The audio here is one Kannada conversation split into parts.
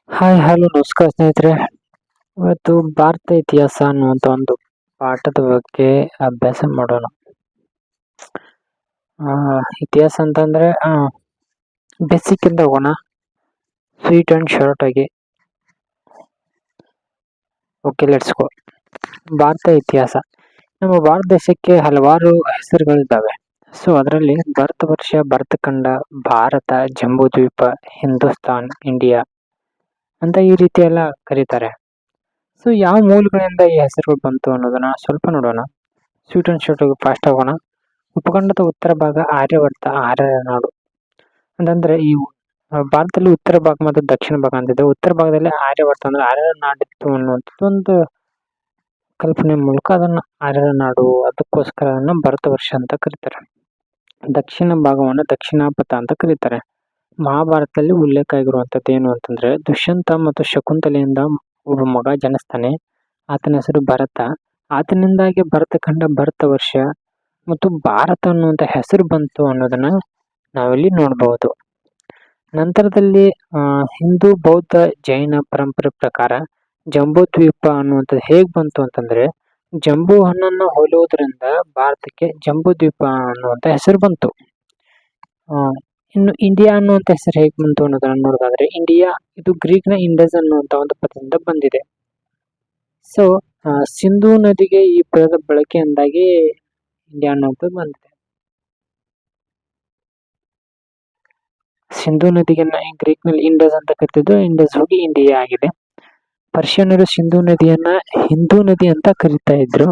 ಹಾಯ್ ಹಲೋ ನಮಸ್ಕಾರ ಸ್ನೇಹಿತರೆ. ಇವತ್ತು ಭಾರತ ಇತಿಹಾಸ ಅನ್ನುವಂಥ ಒಂದು ಪಾಠದ ಬಗ್ಗೆ ಅಭ್ಯಾಸ ಮಾಡೋಣ. ಇತಿಹಾಸ ಅಂತಂದ್ರೆ ಬೇಸಿಕ್ ಇಂದ ಹೋಗೋಣ, ಸ್ವೀಟ್ ಅಂಡ್ ಶಾರ್ಟ್ ಆಗಿ. Okay, let's go. ಭಾರತ ಇತಿಹಾಸ. ನಮ್ಮ ಭಾರತ ದೇಶಕ್ಕೆ ಹಲವಾರು ಹೆಸರುಗಳಿದ್ದಾವೆ. ಸೊ ಅದರಲ್ಲಿ ಭಾರತ ವರ್ಷ, ಭರತಖಂಡ, ಭಾರತ, ಜಂಬೂದ್ವೀಪ, ಹಿಂದೂಸ್ತಾನ್, ಇಂಡಿಯಾ ಅಂತ ಈ ರೀತಿ ಎಲ್ಲ ಕರೀತಾರೆ. ಸೊ ಯಾವ ಮೂಲಗಳಿಂದ ಈ ಹೆಸರುಗಳು ಬಂತು ಅನ್ನೋದನ್ನ ಸ್ವಲ್ಪ ನೋಡೋಣ. ಸ್ವೀಟ್ ಅಂಡ್ ಶಾರ್ಟ್ ಫಾಸ್ಟ್ ಆಗೋಣ. ಉಪಖಂಡದ ಉತ್ತರ ಭಾಗ ಆರ್ಯವರ್ತ, ಆರ್ಯರ ನಾಡು. ಅಂತಂದ್ರೆ ಈ ಭಾರತದಲ್ಲಿ ಉತ್ತರ ಭಾಗ ಮತ್ತು ದಕ್ಷಿಣ ಭಾಗ ಅಂತಿದೆ. ಉತ್ತರ ಭಾಗದಲ್ಲಿ ಆರ್ಯವರ್ತ ಅಂದ್ರೆ ಆರ್ಯರ ನಾಡಿತ್ತು ಅನ್ನುವಂಥದ್ದು ಒಂದು ಕಲ್ಪನೆ ಮೂಲಕ ಅದನ್ನ ಆರ್ಯರ ನಾಡು, ಅದಕ್ಕೋಸ್ಕರ ಅದನ್ನ ಭಾರತ ವರ್ಷ ಅಂತ ಕರೀತಾರೆ. ದಕ್ಷಿಣ ಭಾಗವನ್ನು ದಕ್ಷಿಣಾಪಥ ಅಂತ ಕರೀತಾರೆ. ಮಹಾಭಾರತದಲ್ಲಿ ಉಲ್ಲೇಖ ಆಗಿರುವಂತದ್ದು ಏನು ಅಂತಂದ್ರೆ, ದುಷ್ಯಂತ ಮತ್ತು ಶಕುಂತಲೆಯಿಂದ ಒಬ್ಬ ಮಗ ಜನಿಸ್ತಾನೆ. ಆತನ ಹೆಸರು ಭರತ. ಆತನಿಂದಾಗಿ ಭರತಖಂಡ, ಭರತ ವರ್ಷ ಮತ್ತು ಭಾರತ ಅನ್ನುವಂಥ ಹೆಸರು ಬಂತು ಅನ್ನೋದನ್ನ ನಾವಿಲ್ಲಿ ನೋಡಬಹುದು. ನಂತರದಲ್ಲಿ ಹಿಂದೂ, ಬೌದ್ಧ, ಜೈನ ಪರಂಪರೆ ಪ್ರಕಾರ ಜಂಬೂದ್ವೀಪ ಅನ್ನುವಂಥದ್ದು ಹೇಗ್ ಬಂತು ಅಂತಂದ್ರೆ, ಜಂಬೂ ಹಣ್ಣನ್ನು ಹೋಲುವುದರಿಂದ ಭಾರತಕ್ಕೆ ಜಂಬೂದ್ವೀಪ ಅನ್ನುವಂಥ ಹೆಸರು ಬಂತು. ಇನ್ನು ಇಂಡಿಯಾ ಅನ್ನುವಂಥ ಹೆಸರು ಹೇಗೆ ಬಂತು ಅನ್ನೋದನ್ನ ನೋಡೋದಾದ್ರೆ, ಇಂಡಿಯಾ ಇದು ಗ್ರೀಕ್ನ ಇಂಡಸ್ ಅನ್ನುವಂಥ ಒಂದು ಪದದಿಂದ ಬಂದಿದೆ. ಸೊ ಸಿಂಧೂ ನದಿಗೆ ಈ ಪದದ ಬಳಕೆಯಿಂದಾಗಿ ಇಂಡಿಯಾ ಅನ್ನುವಂಥದ್ದು ಬಂದಿದೆ. ಸಿಂಧೂ ನದಿಗೆ ಗ್ರೀಕ್ ನಲ್ಲಿ ಇಂಡಸ್ ಅಂತ ಕರಿತಿದ್ದು, ಇಂಡಸ್ ಹೋಗಿ ಇಂಡಿಯಾ ಆಗಿದೆ. ಪರ್ಷಿಯನ್ನರು ಸಿಂಧೂ ನದಿಯನ್ನ ಹಿಂದೂ ನದಿ ಅಂತ ಕರಿತಾ ಇದ್ರು.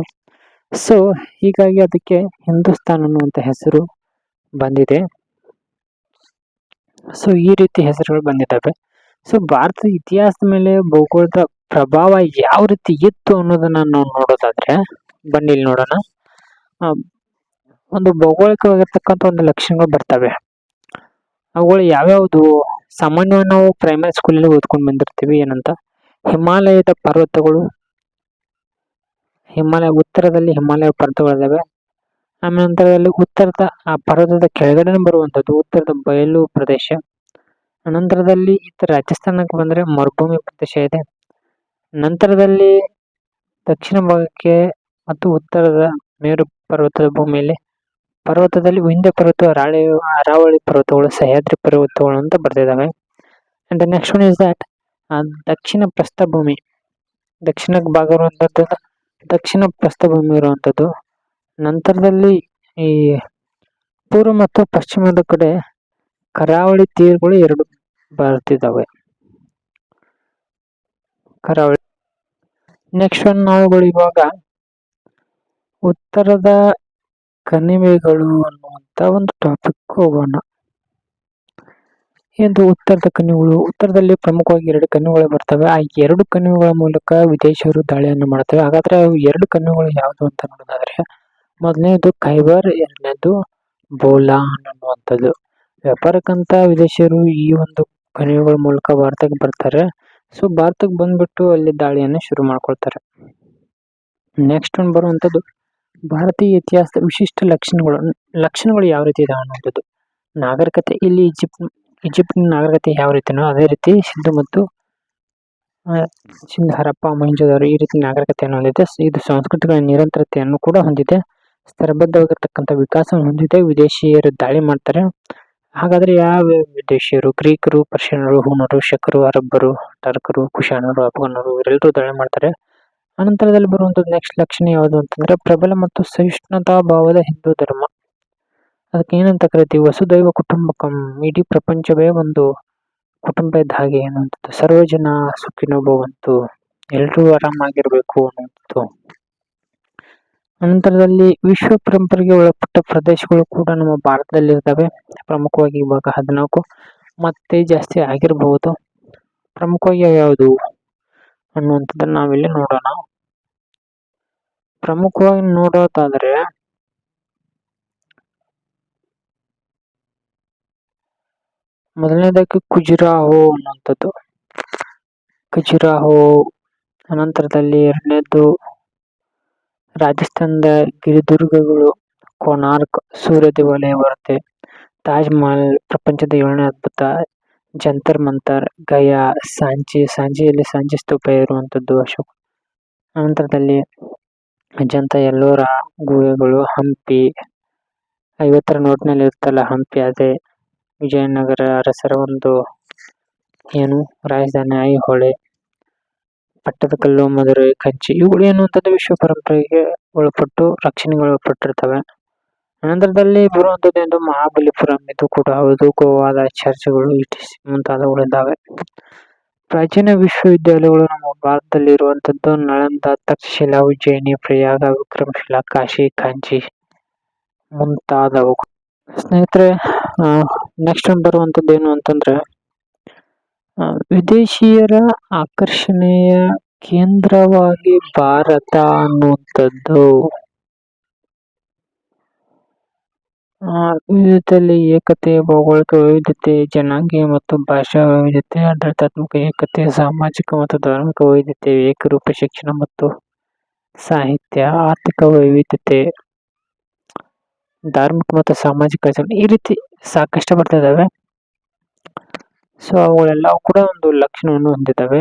ಸೊ ಹೀಗಾಗಿ ಅದಕ್ಕೆ ಹಿಂದೂಸ್ತಾನ್ ಅನ್ನುವಂಥ ಹೆಸರು ಬಂದಿದೆ. ಸೊ ಈ ರೀತಿ ಹೆಸರುಗಳು ಬಂದಿದ್ದಾವೆ. ಸೊ ಭಾರತದ ಇತಿಹಾಸದ ಮೇಲೆ ಭೂಗೋಳದ ಪ್ರಭಾವ ಯಾವ ರೀತಿ ಇತ್ತು ಅನ್ನೋದನ್ನ ನಾವು ನೋಡೋದಾದ್ರೆ, ಬನ್ನಿ ಇಲ್ಲಿ ನೋಡೋಣ. ಒಂದು ಭೌಗೋಳಿಕವಾಗಿರ್ತಕ್ಕಂಥ ಒಂದು ಲಕ್ಷಣಗಳು ಬರ್ತವೆ. ಅವುಗಳು ಯಾವ್ಯಾವುದು? ಸಾಮಾನ್ಯವಾಗಿ ನಾವು ಪ್ರೈಮರಿ ಸ್ಕೂಲಲ್ಲಿ ಓದ್ಕೊಂಡು ಬಂದಿರ್ತೀವಿ. ಏನಂತ? ಹಿಮಾಲಯದ ಪರ್ವತಗಳು, ಉತ್ತರದಲ್ಲಿ ಹಿಮಾಲಯ ಪರ್ವತಗಳಿದಾವೆ. ಆಮೇಲೆ ನಂತರದಲ್ಲಿ ಉತ್ತರದ ಆ ಪರ್ವತದ ಕೆಳಗಡೆ ಬರುವಂತದ್ದು ಉತ್ತರದ ಬಯಲು ಪ್ರದೇಶ. ಅನಂತರದಲ್ಲಿ ರಾಜಸ್ಥಾನಕ್ಕೆ ಬಂದ್ರೆ ಮರುಭೂಮಿ ಪ್ರದೇಶ ಇದೆ. ನಂತರದಲ್ಲಿ ದಕ್ಷಿಣ ಭಾಗಕ್ಕೆ ಮತ್ತು ಉತ್ತರದ ಮೇರು ಪರ್ವತದ ಭೂಮಿಯಲ್ಲಿ ಪರ್ವತದಲ್ಲಿ ವಿಂಧ್ಯ ಪರ್ವತ, ಅರಾವಳಿ ಪರ್ವತಗಳು, ಸಹ್ಯಾದ್ರಿ ಪರ್ವತಗಳು ಅಂತ ಬರ್ತಿದ್ದಾವೆ. And next one is that ದಕ್ಷಿಣ ಪ್ರಸ್ಥಭೂಮಿ. ದಕ್ಷಿಣ ಭಾಗ ಇರುವಂತದ್ದು ದಕ್ಷಿಣ ಪ್ರಸ್ಥಭೂಮಿ ಇರುವಂತದ್ದು. ನಂತರದಲ್ಲಿ ಈ ಪೂರ್ವ ಮತ್ತು ಪಶ್ಚಿಮದ ಕಡೆ ಕರಾವಳಿ ತೀರಗಳು ಎರಡು ಬರ್ತಿದ್ದಾವೆ. ಕರಾವಳಿ. ನೆಕ್ಸ್ಟ್ ಒನ್ ನಾವುಗಳು ಇವಾಗ ಉತ್ತರದ ಕಣಿವೆಗಳು ಅನ್ನುವಂತ ಒಂದು ಟಾಪಿಕ್ ಹೋಗೋಣ. ಇದು ಉತ್ತರದ ಕಣಿವೆಗಳು. ಉತ್ತರದಲ್ಲಿ ಪ್ರಮುಖವಾಗಿ ಎರಡು ಕಣಿವೆಗಳು ಬರ್ತವೆ. ಆ ಎರಡು ಕಣಿವೆಗಳ ಮೂಲಕ ವಿದೇಶಿಯರು ದಾಳಿಯನ್ನು ಮಾಡ್ತವೆ. ಹಾಗಾದ್ರೆ ಅವು ಎರಡು ಕಣಿವೆಗಳು ಯಾವುದು ಅಂತ ನೋಡೋದಾದ್ರೆ, ಮೊದಲನೇದು ಖೈಬರ್, ಎರಡನೇದು ಬೋಲಾನ್ ಅನ್ನುವಂಥದ್ದು. ವ್ಯಾಪಾರಕ್ಕಂತ ವಿದೇಶಿಯರು ಈ ಒಂದು ಕಣಿವೆಗಳ ಮೂಲಕ ಭಾರತಕ್ಕೆ ಬರ್ತಾರೆ. ಸೊ ಭಾರತಕ್ಕೆ ಬಂದ್ಬಿಟ್ಟು ಅಲ್ಲಿ ದಾಳಿಯನ್ನು ಶುರು ಮಾಡ್ಕೊಳ್ತಾರೆ. ನೆಕ್ಸ್ಟ್ ಒಂದು ಬರುವಂತದ್ದು ಭಾರತೀಯ ಇತಿಹಾಸದ ವಿಶಿಷ್ಟ ಲಕ್ಷಣಗಳು ಯಾವ ರೀತಿ ಇದಾವೆ ಅನ್ನುವಂಥದ್ದು. ನಾಗರಿಕತೆ. ಇಲ್ಲಿ ಈಜಿಪ್ಟ್ ನಾಗರಿಕತೆ ಯಾವ ರೀತಿನೋ ಅದೇ ರೀತಿ ಸಿಂಧು ಹರಪ್ಪ, ಮೊಹೆಂಜೊದಾರೋ ಈ ರೀತಿ ನಾಗರಿಕತೆಯನ್ನು ಹೊಂದಿದೆ. ಇದು ಸಂಸ್ಕೃತಿಗಳ ನಿರಂತರತೆಯನ್ನು ಕೂಡ ಹೊಂದಿದೆ. ಸ್ತರಬದ್ಧವಾಗಿರ್ತಕ್ಕಂಥ ವಿಕಾಸವನ್ನು ಹೊಂದಿದೆ. ವಿದೇಶಿಯರು ದಾಳಿ ಮಾಡ್ತಾರೆ. ಹಾಗಾದ್ರೆ ಯಾವ ವಿದೇಶಿಯರು? ಗ್ರೀಕರು, ಪರ್ಷಿಯನರು, ಹೂಣರು, ಶಕರು, ಅರಬ್ಬರು, ಟರ್ಕರು, ಕುಶಾನರು, ಅಫ್ಘಾನರು ಇವರೆಲ್ಲರೂ ದಾಳಿ ಮಾಡ್ತಾರೆ. ಅನಂತರದಲ್ಲಿ ಬರುವಂತದ್ದು ನೆಕ್ಸ್ಟ್ ಲಕ್ಷಣ ಯಾವುದು ಅಂತಂದ್ರೆ, ಪ್ರಬಲ ಮತ್ತು ಸಹಿಷ್ಣುತಾ ಭಾವದ ಹಿಂದೂ ಧರ್ಮ. ಅದಕ್ಕೆ ಏನಂತ ಕರಿತೀವಿ? ವಸುದೈವ ಕುಟುಂಬಕಂ. ಇಡೀ ಪ್ರಪಂಚವೇ ಒಂದು ಕುಟುಂಬ ಇದ್ದ ಹಾಗೆ ಅನ್ನುವಂಥದ್ದು. ಸರ್ವಜನ ಸುಖಿನೋ ಭವಂತು, ಎಲ್ರೂ ಆರಾಮಾಗಿರ್ಬೇಕು ಅನ್ನುವಂಥದ್ದು. ಅನಂತರದಲ್ಲಿ ವಿಶ್ವ ಪರಂಪರೆಗೆ ಒಳಪಟ್ಟ ಪ್ರದೇಶಗಳು ಕೂಡ ನಮ್ಮ ಭಾರತದಲ್ಲಿ ಇರ್ತವೆ. ಪ್ರಮುಖವಾಗಿ ಇವಾಗ 14 ಮತ್ತೆ ಜಾಸ್ತಿ ಆಗಿರಬಹುದು. ಪ್ರಮುಖವಾಗಿ ಯಾವುದು ಅನ್ನುವಂಥದ್ದನ್ನ ನಾವಿಲ್ಲಿ ನೋಡೋಣ. ಪ್ರಮುಖವಾಗಿ ನೋಡೋದಾದ್ರೆ ಮೊದಲನೇದಕ್ಕೆ ಖಜುರಾಹೋ ಅನ್ನುವಂಥದ್ದು. ಖಜುರಾಹೋ. ಅನಂತರದಲ್ಲಿ ಎರಡನೇದು ರಾಜಸ್ಥಾನದ ಗಿರಿದುರ್ಗಗಳು, ಕೋನಾರ್ಕ್, ಸೂರ್ಯ ದೇವಾಲಯ ಬರುತ್ತೆ. ತಾಜ್ ಮಹಲ್ ಪ್ರಪಂಚದ 7ನೇ ಅದ್ಭುತ. ಜಂತರ್ ಮಂತರ್, ಗಯಾ, ಸಾಂಚಿಯಲ್ಲಿ ಸಾಂಚಿ ಸ್ತೂಪ ಇರುವಂಥದ್ದು ಅಶೋಕ. ಅನಂತರದಲ್ಲಿ ಅಜಂತ, ಎಲ್ಲೋರ ಗುಹೆಗಳು, ಹಂಪಿ 50ರ ನೋಟ್ನಲ್ಲಿ ಇರುತ್ತಲ್ಲ ಹಂಪಿ, ಅದೇ ವಿಜಯನಗರ ಅರಸರ ಒಂದು ರಾಜಧಾನಿ. ಐಹೊಳೆ, ಪಟ್ಟದಕಲ್ಲು, ಮಧುರೈ, ಕಂಚಿ ಇವುಗಳು ಎನ್ನುವಂಥದ್ದು ವಿಶ್ವ ಪರಂಪರೆಗೆ ಒಳಪಟ್ಟು ರಕ್ಷಣೆಗೆ ಒಳಪಟ್ಟಿರ್ತವೆ. ಅನಂತರದಲ್ಲಿ ಬರುವಂಥದ್ದು ಎಂದು ಮಹಾಬಲಿಪುರಂ, ಇದು ಕೂಡ ಹೌದು. ಗೋವಾದ ಚರ್ಚ್ಗಳು ಮುಂತಾದವುಗಳಿದ್ದಾವೆ. ಪ್ರಾಚೀನ ವಿಶ್ವವಿದ್ಯಾಲಯಗಳು ನಮ್ಮ ಭಾರತದಲ್ಲಿ ಇರುವಂಥದ್ದು ನಳಂದ, ತಕ್ಷಶಿಲಾ, ಉಜ್ಜಯಿನಿ, ಪ್ರಯಾಗ, ವಿಕ್ರಮಶಿಲಾ, ಕಾಶಿ, ಕಾಂಚಿ ಮುಂತಾದವು. ಸ್ನೇಹಿತರೆ, ನೆಕ್ಸ್ಟ್ ಬರುವಂಥದ್ದು ಏನು ಅಂತಂದ್ರೆ ವಿದೇಶಿಯರ ಆಕರ್ಷಣೆಯ ಕೇಂದ್ರವಾಗಿ ಭಾರತ ಅನ್ನುವಂಥದ್ದು. ವಿವಿಧತೆಯಲ್ಲಿ ಏಕತೆ, ಭೌಗೋಳಿಕ ವೈವಿಧ್ಯತೆ, ಜನಾಂಗೀಯ ಮತ್ತು ಭಾಷಾ ವೈವಿಧ್ಯತೆ, ಆಡಳಿತಾತ್ಮಕ ಏಕತೆ, ಸಾಮಾಜಿಕ ಮತ್ತು ಧಾರ್ಮಿಕ ವೈವಿಧ್ಯತೆ, ಏಕರೂಪ ಶಿಕ್ಷಣ ಮತ್ತು ಸಾಹಿತ್ಯ, ಆರ್ಥಿಕ ವೈವಿಧ್ಯತೆ, ಧಾರ್ಮಿಕ ಮತ್ತು ಸಾಮಾಜಿಕ ಆಚರಣೆ, ಈ ರೀತಿ ಸಾಕಷ್ಟು ಬರ್ತಾ ಇದ್ದಾವೆ. ಸೊ ಅವುಗಳೆಲ್ಲವೂ ಕೂಡ ಒಂದು ಲಕ್ಷಣವನ್ನು ಹೊಂದಿದ್ದಾವೆ.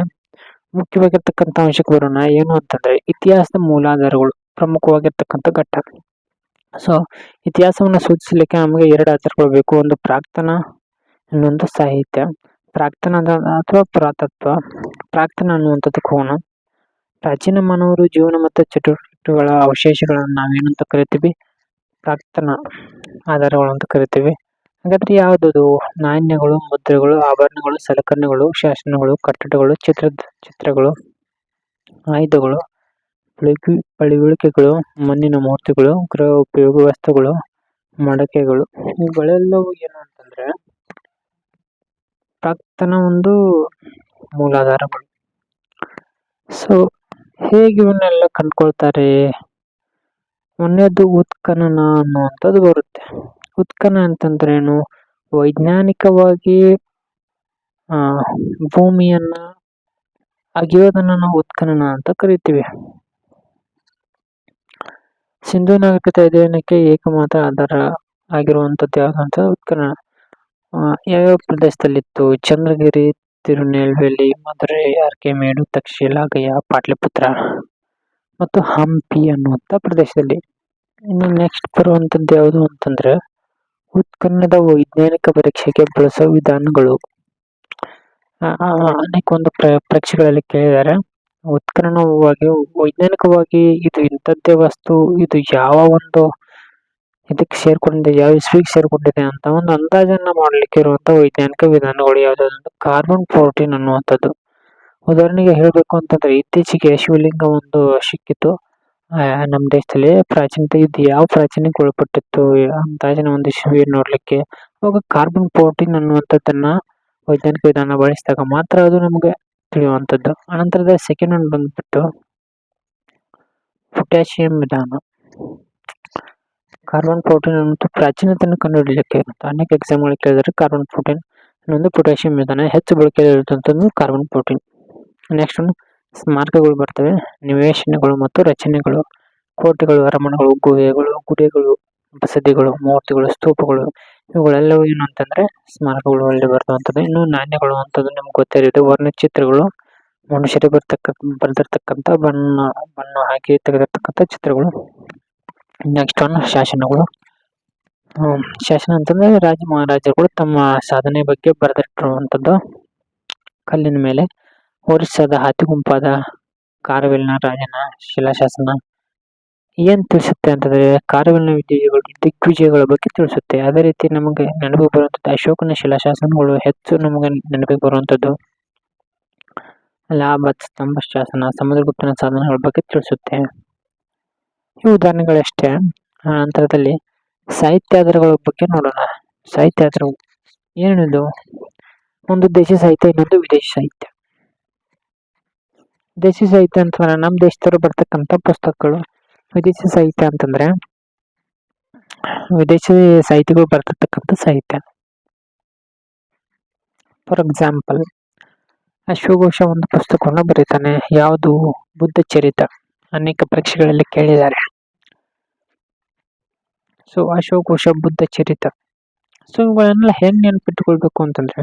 ಮುಖ್ಯವಾಗಿರ್ತಕ್ಕಂಥ ಅಂಶಕ್ಕೆ ಬರೋಣ. ಏನು ಅಂತಂದ್ರೆ ಇತಿಹಾಸದ ಮೂಲಾಧಾರಗಳು ಪ್ರಮುಖವಾಗಿರ್ತಕ್ಕಂಥ ಘಟ್ಟ. ಸೊ ಇತಿಹಾಸವನ್ನು ಸೂಚಿಸಲಿಕ್ಕೆ ನಮಗೆ 2 ಆಧಾರಗಳು ಬೇಕು. ಒಂದು ಪ್ರಾಕ್ತನ, ಇನ್ನೊಂದು ಸಾಹಿತ್ಯ. ಪ್ರಾಕ್ತನದ ಅಥವಾ ಪುರಾತತ್ವ. ಪ್ರಾಕ್ತನ ಅನ್ನುವಂಥದ್ದಕ್ಕೆ ಹೋಗೋಣ. ಪ್ರಾಚೀನ ಮಾನವರು ಜೀವನ ಮತ್ತು ಚಟುವಟಿಕೆಗಳ ಅವಶೇಷಗಳನ್ನು ನಾವೇನಂತ ಕರಿತೀವಿ? ಪ್ರಾಕ್ತನ ಆಧಾರಗಳು ಅಂತ ಕರಿತೀವಿ. ಹಾಗಾದ್ರೆ ಯಾವುದದು? ನಾಣ್ಯಗಳು, ಮುದ್ರೆಗಳು, ಆಭರಣಗಳು, ಸಲಕರಣೆಗಳು, ಶಾಸನಗಳು, ಕಟ್ಟಡಗಳು, ಚಿತ್ರಗಳು, ಆಯುಧಗಳು, ಪಳಿಯುಳಿಕೆಗಳು, ಮಣ್ಣಿನ ಮೂರ್ತಿಗಳು, ಗೃಹ ಉಪಯೋಗ ವಸ್ತುಗಳು, ಮಡಕೆಗಳು, ಇವುಗಳೆಲ್ಲವೂ ಏನು ಅಂತಂದ್ರೆ ಪ್ರಾಕ್ತನ ಒಂದು ಮೂಲಾಧಾರಗಳು. ಸೊ ಹೇಗೆ ಇವನ್ನೆಲ್ಲ ಕಂಡುಕೊಳ್ತಾರೆ? ಒಂದನೇದು ಉತ್ಖನನ ಅನ್ನುವಂಥದ್ದು ಬರುತ್ತೆ. ಉತ್ಖನನ ಅಂತಂದ್ರೇನು? ವೈಜ್ಞಾನಿಕವಾಗಿ ಭೂಮಿಯನ್ನ ಅಗೆಯೋದನ್ನ ನಾವು ಉತ್ಖನನ ಅಂತ ಕರಿತೀವಿ. ಸಿಂಧೂ ನಾಗರಿಕತೆ ಅಧ್ಯಯನಕ್ಕೆ ಏಕಮಾತ್ರ ಆಧಾರ ಆಗಿರುವಂಥದ್ದು ಯಾವ್ದಂತ ಉತ್ಖನನ. ಯಾವ್ಯಾವ ಪ್ರದೇಶದಲ್ಲಿತ್ತು? ಚಂದ್ರಗಿರಿ, ತಿರುನೆಲ್ವೇಲಿ, ಮಧುರೈ, ಅರ್ಕೆಮೇಡು, ತಕ್ಷಶಿಲಾ, ಗಯಾ, ಪಾಟ್ಲಿಪುತ್ರ ಮತ್ತು ಹಂಪಿ ಅನ್ನುವಂಥ ಪ್ರದೇಶದಲ್ಲಿ. ಇನ್ನು ನೆಕ್ಸ್ಟ್ ಬರುವಂಥದ್ದು ಯಾವುದು ಅಂತಂದ್ರೆ ಉತ್ಖನನದ ವೈಜ್ಞಾನಿಕ ಪರೀಕ್ಷೆಗೆ ಬಳಸೋ ವಿಧಾನಗಳು. ಅನೇಕ ಒಂದು ಪರೀಕ್ಷೆಗಳಲ್ಲಿ ಕೇಳಿದ್ದಾರೆ. ಉತ್ಖನನವಾಗಿ ವೈಜ್ಞಾನಿಕವಾಗಿ ಇದು ಇಂಥದ್ದೇ ವಸ್ತು, ಇದು ಯಾವ ಒಂದು ಇದಕ್ಕೆ ಸೇರ್ಕೊಂಡಿದೆ, ಯಾವ ಇಸ್ವಿಗೆ ಸೇರ್ಕೊಂಡಿದೆ ಅಂತ ಒಂದು ಅಂದಾಜನ್ನ ಮಾಡಲಿಕ್ಕೆ ಇರುವಂಥ ವೈಜ್ಞಾನಿಕ ವಿಧಾನಗಳು ಯಾವುದಾದ್ರು ಕಾರ್ಬನ್ 14 ಅನ್ನುವಂಥದ್ದು. ಉದಾಹರಣೆಗೆ ಹೇಳಬೇಕು ಅಂತಂದ್ರೆ ಇತ್ತೀಚೆಗೆ ಶಿವಲಿಂಗ ಒಂದು ಸಿಕ್ಕಿತ್ತು ನಮ್ಮ ದೇಶದಲ್ಲಿ. ಪ್ರಾಚೀನತೆ ಇದು ಯಾವ ಪ್ರಾಚೀನಕ್ಕೆ ಒಳಪಟ್ಟಿತ್ತು ಅಂದಾಜಿನ ಒಂದು ಇಸ್ವಿಯನ್ನು ನೋಡ್ಲಿಕ್ಕೆ. ಅವಾಗ ಕಾರ್ಬನ್ 14 ಅನ್ನುವಂಥದ್ದನ್ನ ವೈಜ್ಞಾನಿಕ ವಿಧಾನ ಬಳಸಿದಾಗ ಮಾತ್ರ ಅದು ನಮಗೆ ತಿಳಿಯುವಂಥದ್ದು. ಅನಂತರದ ಸೆಕೆಂಡ್ ಒನ್ ಬಂದ್ಬಿಟ್ಟು ಪೊಟ್ಯಾಷಿಯಂ ವಿಧಾನ. ಕಾರ್ಬನ್ 14 ಅನ್ನುವಂಥ ಪ್ರಾಚೀನತೆಯನ್ನು ಕಂಡುಹಿಡಲಿಕ್ಕೆ ಅನೇಕ ಎಕ್ಸಾಮ್ಗಳು ಕೇಳಿದರೆ ಕಾರ್ಬನ್ 14 ಇನ್ನೊಂದು ಪೊಟ್ಯಾಷಿಯಂ ವಿಧಾನ. ಹೆಚ್ಚು ಬಳಕೆಯಲ್ಲಿರುವಂಥದ್ದು ಕಾರ್ಬನ್ 14. ನೆಕ್ಸ್ಟ್ ಒಂದು ಸ್ಮಾರಕಗಳು ಬರ್ತವೆ. ನಿವೇಶನಗಳು ಮತ್ತು ರಚನೆಗಳು, ಕೋಟೆಗಳು, ಅರಮನೆಗಳು, ಗುಹೆಗಳು, ಗುಡಿಗಳು, ಬಸದಿಗಳು, ಮೂರ್ತಿಗಳು, ಸ್ತೂಪಗಳು, ಇವುಗಳೆಲ್ಲವೂ ಏನು ಅಂತಂದ್ರೆ ಸ್ಮಾರಕಗಳು ಒಳ್ಳೆ ಬರ್ತವಂಥದ್ದು. ಇನ್ನು ನಾಣ್ಯಗಳು ಅಂತದ್ದು ನಿಮ್ಗೆ ಗೊತ್ತಿರುತ್ತೆ. ವರ್ಣಚಿತ್ರಗಳು, ಮನುಷ್ಯರಿಗೆ ಬರ್ದಿರ್ತಕ್ಕಂಥ ಬಣ್ಣ ಹಾಕಿ ತೆಗೆದಿರ್ತಕ್ಕಂಥ ಚಿತ್ರಗಳು. ನೆಕ್ಸ್ಟ್ ಒನ್ ಶಾಸನಗಳು. ಶಾಸನ ಅಂತಂದ್ರೆ ರಾಜ ಮಹಾರಾಜರುಗಳು ತಮ್ಮ ಸಾಧನೆ ಬಗ್ಗೆ ಬರೆದಿಟ್ಟಿರುವಂಥದ್ದು ಕಲ್ಲಿನ ಮೇಲೆ. ಒರಿಸ್ಸಾದ ಹಾತಿಗುಂಪಾದ ಕಾರವೇಲಿನ ರಾಜನ ಶಿಲಾಶಾಸನ ಏನ್ ತಿಳಿಸುತ್ತೆ ಅಂತಂದ್ರೆ ಕಾರವೇಲಿನ ದಿಗ್ವಿಜಯಗಳ ಬಗ್ಗೆ ತಿಳಿಸುತ್ತೆ. ಅದೇ ರೀತಿ ನಮಗೆ ನೆನಪಿಗೆ ಬರುವಂಥದ್ದು ಅಶೋಕನ ಶಿಲಾಶಾಸನಗಳು ಹೆಚ್ಚು ನಮಗೆ ನೆನಪಿಗೆ ಬರುವಂಥದ್ದು. ಅಲಹಾಬಾದ್ ಸ್ತಂಭ ಶಾಸನ ಸಮುದ್ರಗುಪ್ತನ ಸಾಧನೆಗಳ ಬಗ್ಗೆ ತಿಳಿಸುತ್ತೆ. ಈ ಉದಾಹರಣೆಗಳಷ್ಟೇ. ನಂತರದಲ್ಲಿ ಸಾಹಿತ್ಯ ಆಧಾರಗಳ ಬಗ್ಗೆ ನೋಡೋಣ. ಸಾಹಿತ್ಯ ಆಧಾರಗಳು ಏನಿದು? ಒಂದು ದೇಶಿ ಸಾಹಿತ್ಯ, ಇನ್ನೊಂದು ವಿದೇಶಿ ಸಾಹಿತ್ಯ. ದೇಶಿ ಸಾಹಿತ್ಯ ಅಂತಂದ್ರೆ ನಮ್ಮ ದೇಶದವರು ಬರ್ತಕ್ಕಂಥ ಪುಸ್ತಕಗಳು. ವಿದೇಶಿ ಸಾಹಿತ್ಯ ಅಂತಂದ್ರೆ ವಿದೇಶಿ ಸಾಹಿತಿಗಳು ಬರ್ತಿರ್ತಕ್ಕಂಥ ಸಾಹಿತ್ಯ. ಫಾರ್ ಎಕ್ಸಾಂಪಲ್ ಅಶ್ವಘೋಷ ಒಂದು ಪುಸ್ತಕವನ್ನು ಬರೀತಾನೆ. ಯಾವುದು? ಬುದ್ಧ ಚರಿತ. ಅನೇಕ ಪರೀಕ್ಷೆಗಳಲ್ಲಿ ಕೇಳಿದ್ದಾರೆ. ಸೊ ಅಶ್ವಘೋಷ, ಬುದ್ಧ ಚರಿತ. ಸೊ ಇವುಗಳನ್ನೆಲ್ಲ ಹೆಂಗ್ ನೆನಪಿಟ್ಟುಕೊಳ್ಬೇಕು ಅಂತಂದ್ರೆ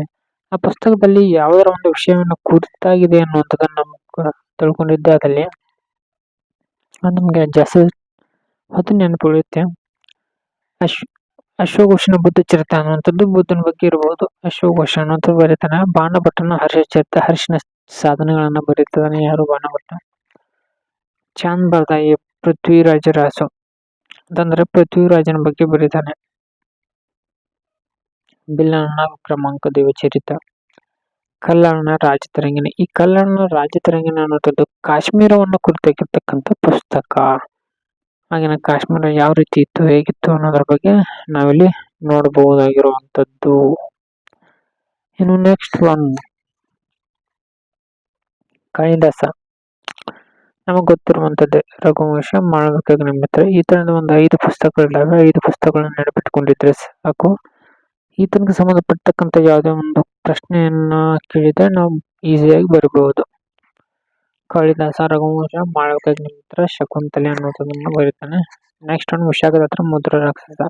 ಆ ಪುಸ್ತಕದಲ್ಲಿ ಯಾವುದರ ಒಂದು ವಿಷಯವನ್ನು ಕುರಿತಾಗಿದೆ ಅನ್ನುವಂಥದ್ದನ್ನು ನಾವು ತಿಳ್ಕೊಂಡಿದ್ದೆ ಅದಲ್ಲಿ ನಮಗೆ ಜಾಸ್ತಿ ಹೊತ್ತು ನೆನಪು ಉಳಿಯುತ್ತೆ. ಅಶ್ವಘೋಷನ ಬುದ್ಧ ಚರಿತ್ರೆ ಅನ್ನುವಂಥದ್ದು ಬುದ್ಧನ ಬಗ್ಗೆ ಇರಬಹುದು. ಅಶ್ವಘೋಷ ಅನ್ನುವಂಥದ್ದು ಬರೀತಾನೆ. ಬಾಣಭಟ್ಟನ ಹರ್ಷ ಹರ್ಷನ ಸಾಧನೆಗಳನ್ನ ಬರೀತಾನೆ. ಯಾರು ಬಾಣಭಟ್ಟ? ಚಾಂದ್ ಬರ್ದ ಈ ಪೃಥ್ವಿರಾಜ ರಾಸು ಅಂತಂದ್ರೆ ಪೃಥ್ವಿರಾಜನ ಬಗ್ಗೆ ಬರೀತಾನೆ. ಬಿಲ್ಲಣ್ಣ ಕ್ರಮಾಂಕ ದೇವಚರಿತ, ಕಲ್ಲಣ್ಣ ರಾಜತರಂಗಿಣಿ. ಈ ಕಲ್ಲಣ್ಣ ರಾಜತರಂಗಿಣಿ ಅನ್ನುವಂಥದ್ದು ಕಾಶ್ಮೀರವನ್ನು ಕುರಿತಾಗಿರ್ತಕ್ಕಂಥ ಪುಸ್ತಕ. ಆಗಿನ ಕಾಶ್ಮೀರ ಯಾವ ರೀತಿ ಇತ್ತು, ಹೇಗಿತ್ತು ಅನ್ನೋದ್ರ ಬಗ್ಗೆ ನಾವಿಲ್ಲಿ ನೋಡಬಹುದಾಗಿರುವಂಥದ್ದು. ಇನ್ನು ನೆಕ್ಸ್ಟ್ ಒನ್ ಕಾಳಿದಾಸ. ನಮಗೆ ಗೊತ್ತಿರುವಂಥದ್ದೇ ರಘುವಂಶ, ಮಾಳವಿಕ ಮಿತ್ರ. ಈ ತರದ ಒಂದು 5 ಪುಸ್ತಕಗಳಿದ್ದಾವೆ. 5 ಪುಸ್ತಕಗಳನ್ನ ನೆನಪಿಟ್ಕೊಂಡಿದ್ರೆ ಸಾಕು. ಈತನಿಗೆ ಸಂಬಂಧಪಟ್ಟಕ್ಕಂಥ ಯಾವುದೇ ಒಂದು ಪ್ರಶ್ನೆಯನ್ನ ಕೇಳಿದ್ರೆ ನಾವು ಈಸಿಯಾಗಿ ಬರಬಹುದು. ಕಾಳಿದಾಸ, ರಘುವಂಶ, ಮಾಳವಿಕ ಮಿತ್ರ, ಶಕುಂತಲೆ ಅನ್ನೋದನ್ನ ಬರೀತಾನೆ. ನೆಕ್ಸ್ಟ್ ಒಂದು ವಿಶಾಖದತ್ತರ ಮುದ್ರ ರಾಕ್ಷಸ.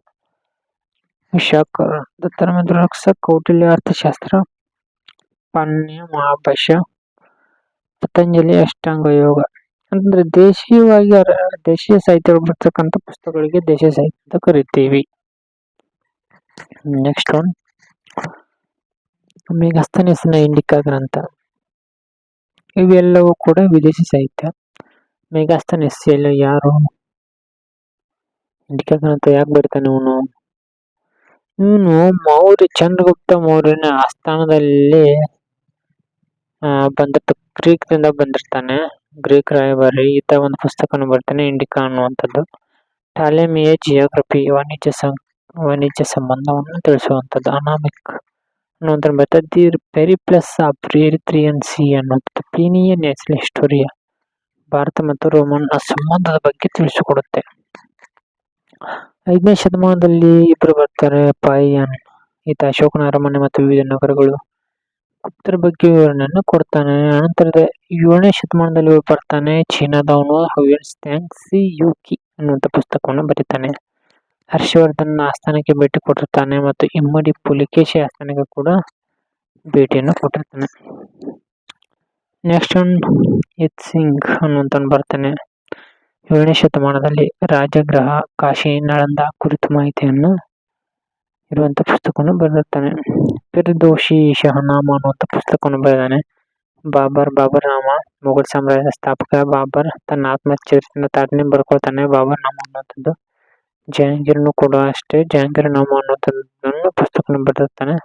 ವಿಶಾಖದತ್ತರ ಮುದ್ರ ರಾಕ್ಷಸ, ಕೌಟಿಲ್ಯ ಅರ್ಥಶಾಸ್ತ್ರ, ಪಾಣಿನಿಯ ಮಹಾಭಾಷ್ಯ, ಪತಂಜಲಿ ಅಷ್ಟಾಂಗ ಯೋಗ. ಅಂತಂದ್ರೆ ದೇಶೀಯ ಸಾಹಿತ್ಯ ಬರ್ತಕ್ಕಂಥ ಪುಸ್ತಕಗಳಿಗೆ ದೇಶೀಯ ಸಾಹಿತ್ಯ ಅಂತ ಕರಿತೀವಿ. ನೆಕ್ಸ್ಟ್ ಒನ್ ಮೆಗಾಸ್ತನೀಸ್ನ ಇಂಡಿಕಾ ಗ್ರಂಥ. ಇವೆಲ್ಲವೂ ಕೂಡ ವಿದೇಶಿ ಸಾಹಿತ್ಯ. ಮೆಗಾಸ್ತನೀಸ್ ಎಲ್ಲ ಯಾರು? ಇಂಡಿಕಾ ಗ್ರಂಥ ಯಾಕೆ ಬರ್ತಾನೆ ಇವನು ಚಂದ್ರಗುಪ್ತ ಮೌರ್ಯನ ಆಸ್ಥಾನದಲ್ಲಿ ಗ್ರೀಕ್ನಿಂದ ಬಂದಿರ್ತಾನೆ. ಗ್ರೀಕ್ ರಾಯಭಾರಿ. ಈತ ಒಂದು ಪುಸ್ತಕನ ಬರ್ತಾನೆ, ಇಂಡಿಕಾ ಅನ್ನುವಂಥದ್ದು. ಟಾಲೆಮಿಯ ಜಿಯೋಗ್ರಫಿ, ವಾಣಿಜ್ಯ ಸಂಬಂಧವನ್ನು ತಿಳಿಸುವಂಥದ್ದು. ಅನಾಮಿಕ್ ಅನ್ನುವಂಥದ್ದು ಬರ್ತದೆ. ದಿ ಪೆರಿಪ್ಲಸ್ ಆಫ್ ಎರಿಥ್ರಿಯನ್ ಸಿ ಅನ್ನುವಂಥದ್ದು. ಪ್ಲೀನಿಯ ನ್ಯಾಚುರಲ್ ಹಿಸ್ಟೋರಿಯಾ, ಭಾರತ ಮತ್ತು ರೋಮನ್ ಸಂಬಂಧದ ಬಗ್ಗೆ ತಿಳಿಸಿಕೊಡುತ್ತೆ. 5ನೇ ಶತಮಾನದಲ್ಲಿ ಇಬ್ಬರು ಬರ್ತಾರೆ, ಪಾಯಿಯನ್. ಈತ ಅಶೋಕನ ಅರಮನೆ ಮತ್ತು ವಿವಿಧ ನಗರಗಳು, ಗುಪ್ತರ ಬಗ್ಗೆ ವಿವರಣೆಯನ್ನು ಕೊಡ್ತಾನೆ. ಅನಂತರದ 7ನೇ ಶತಮಾನದಲ್ಲಿ ಬರ್ತಾನೆ ಚೀನಾದವನು ಹ್ಯುಯನ್ ಸ್ತ್ಯಾಂಗ್ ಸಿ ಯುಕಿ ಅನ್ನುವಂಥ ಪುಸ್ತಕವನ್ನು ಬರೀತಾನೆ. ಹರ್ಷವರ್ಧನ್ ಆಸ್ಥಾನಕ್ಕೆ ಭೇಟಿ ಕೊಟ್ಟಿರ್ತಾನೆ ಮತ್ತು ಇಮ್ಮಡಿ ಪುಲಿಕೇಶಿ ಆಸ್ಥಾನಕ್ಕೆ ಕೂಡ ಭೇಟಿಯನ್ನು ಕೊಟ್ಟಿರ್ತಾನೆ. ನೆಕ್ಸ್ಟ್ ಒಂದು ಸಿಂಗ್ ಅನ್ನುವಂತ ಬರ್ತಾನೆ. 7ನೇ ಶತಮಾನದಲ್ಲಿ ರಾಜಗೃಹ, ಕಾಶಿ, ನಳಂದ ಕುರಿತು ಮಾಹಿತಿಯನ್ನು ಇರುವಂತ ಪುಸ್ತಕವನ್ನು ಬರೆದಿರ್ತಾನೆ. ಫಿರ್ದೋಷಿ ಶಹನಾಮ ಅನ್ನುವಂಥ ಪುಸ್ತಕವನ್ನು ಬರೆದಾನೆ. ಬಾಬರ್ ನಾಮ, ಮೊಘಲ್ ಸಾಮ್ರಾಜ್ಯದ ಸ್ಥಾಪಕ ಬಾಬರ್ ತನ್ನ ಆತ್ಮಚರಿತ್ರೆಯನ್ನು ತಾಟನೆ ಬರ್ಕೊಳ್ತಾನೆ. ಬಾಬರ್ ನಾಮ ಅನ್ನುವಂಥದ್ದು. ಜಹಾಂಗೀರ್ನು ಕೂಡ ಅಷ್ಟೇ ಜಹಾಂಗೀರ್ ನಾಮ ಅನ್ನುವಂಥದ್ದನ್ನು ಪುಸ್ತಕವನ್ನು ಬರೆದಿರ್ತಾನೆ.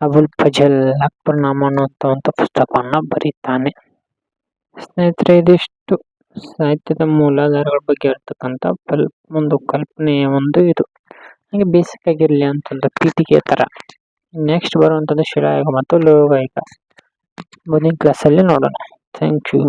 ಅಬುಲ್ ಫಜಲ್ ಅಕ್ಬರ್ ನಾಮ ಅನ್ನುವಂಥ ಪುಸ್ತಕವನ್ನ ಬರೀತಾನೆ. ಸ್ನೇಹಿತರೆ, ಇದಿಷ್ಟು ಸಾಹಿತ್ಯದ ಮೂಲಾಧಾರಗಳ ಬಗ್ಗೆ ಇರ್ತಕ್ಕಂಥ ಒಂದು ಕಲ್ಪನೆಯ ಒಂದು ಇದು ಹಾಗೆ ಬೇಸಿಕ್ ಆಗಿರಲಿ ಅಂತಂದ್ರೆ ಪೀಠಿಕೆ ತರ. ನೆಕ್ಸ್ಟ್ ಬರುವಂಥದ್ದು ಶಿಲಾಯುಗ ಮತ್ತು ಲೋಹಯುಗ ಮುಂದಿನ ಕ್ಲಾಸಲ್ಲಿ ನೋಡೋಣ. Thank you.